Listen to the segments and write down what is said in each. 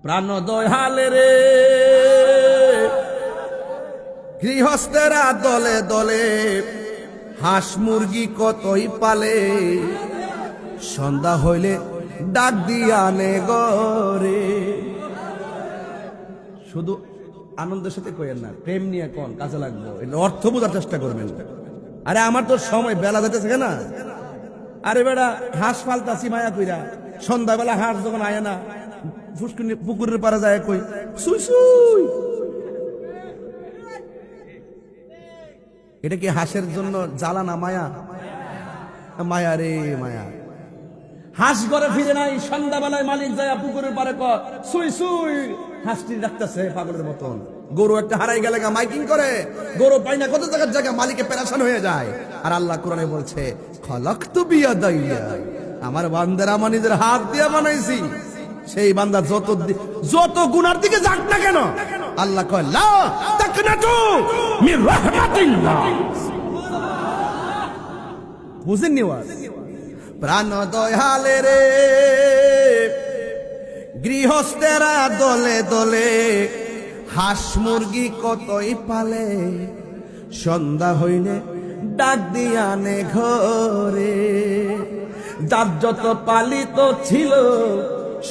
প্রাণ দয়ালে রে গৃহস্থেরা দলে দলে হাঁস মুরগি কতই পালে, সন্ধ্যা হইলে ডাক দিয়া নে গরে। শুধু আনন্দের সাথে কইেন না, প্রেম নিয়ে কোন কাজে লাগবে, এটা অর্থ বোঝার চেষ্টা করবেন। আরে আমার তো সময় বেলা যেতেছে না, আরে বেড়া হাঁস ফালতাছি মায়া কইরা, সন্ধ্যাবেলা হাঁস যখন আয় না পুকুরের পাড়ে যায় কই সুই সুই। এটা কি হাঁসের জন্য জ্বালা না মায়া? মায়া রে মায়া। হাঁস ঘরে ফিরে নাই, সন্ধ্যাবেলায় মালিক যায় পুকুরের পাড়ে কয় সুই সুই, হাঁসটি ডাকতেছে পাগলের মতন। গরু একটা হারাই গেলে মাইকিং করে, গরু পাই না কত জায়গার জায়গা, মালিকে পেরেশান হয়ে যায়। আর আল্লাহ কোরআনে বলছে খলাকতু বিয়াদাইয়া, আমার বান্দারা আমার নিজের হাত দিয়ে বানাইছি। সেই বান্দা যত গুনার দিকে যাক না কেন, আল্লাহ কয় লা তাকনাতু মির রাহমাতিল্লাহ। বুঝেননি ওয়াজ? প্রাণ দয়ালে রে গৃহস্থেরা দলে দলে হাঁস মুরগি কতই পালে, সন্ধ্যা হইলে ডাক দিয়া নে ঘরে। যার যত পালিত ছিল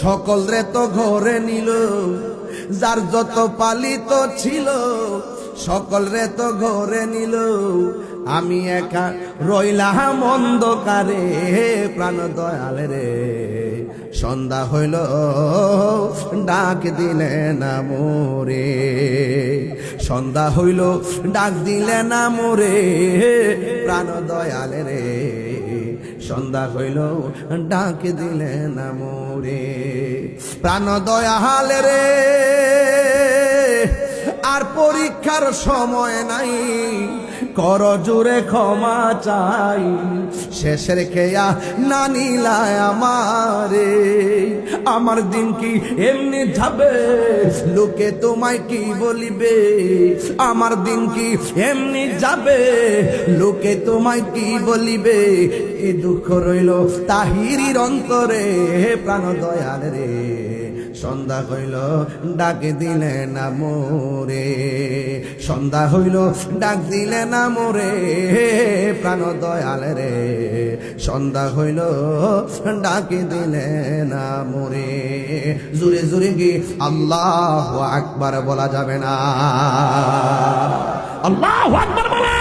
সকল রে তো ঘরে নিল, যার যত পালিত ছিল সকল রে তো ঘরে নিল। আমি একা রইলাম অন্ধকারে, প্রাণ দয়ালে রে সন্ধ্যা হইল ডাক দিলে না মোরে, সন্ধ্যা হইল ডাক দিলে না মোরে, প্রাণ দয়ালে রে সন্ধ্যা হইল ডাক দিলে না মোরে। প্রাণ দয়ালে রে আর পরীক্ষার সময় নাই, কর জোরে ক্ষমা চাই, শেষের খেয়া না নিলায় আমারে। আমার দিন কি এমনি যাবে, লোকে তোমায় কি বলিবে, আমার দিন কি এমনি যাবে, লোকে তোমায় কি বলিবে। এ দুঃখ রইল তাহিরির অন্তরে, প্রাণ দয়াল রে সন্ধ্যা হইল ডাক দিলে না মোরে, সন্ধ্যা হইল ডাক দিলে না মোরে, প্রাণ দয়াল রে সন্ধ্যা হইল ডাক দিলে না মোরে। জুড়ে জুড়ে কি আল্লাহু আকবার বলা যাবে না? আল্লাহু আকবার বলে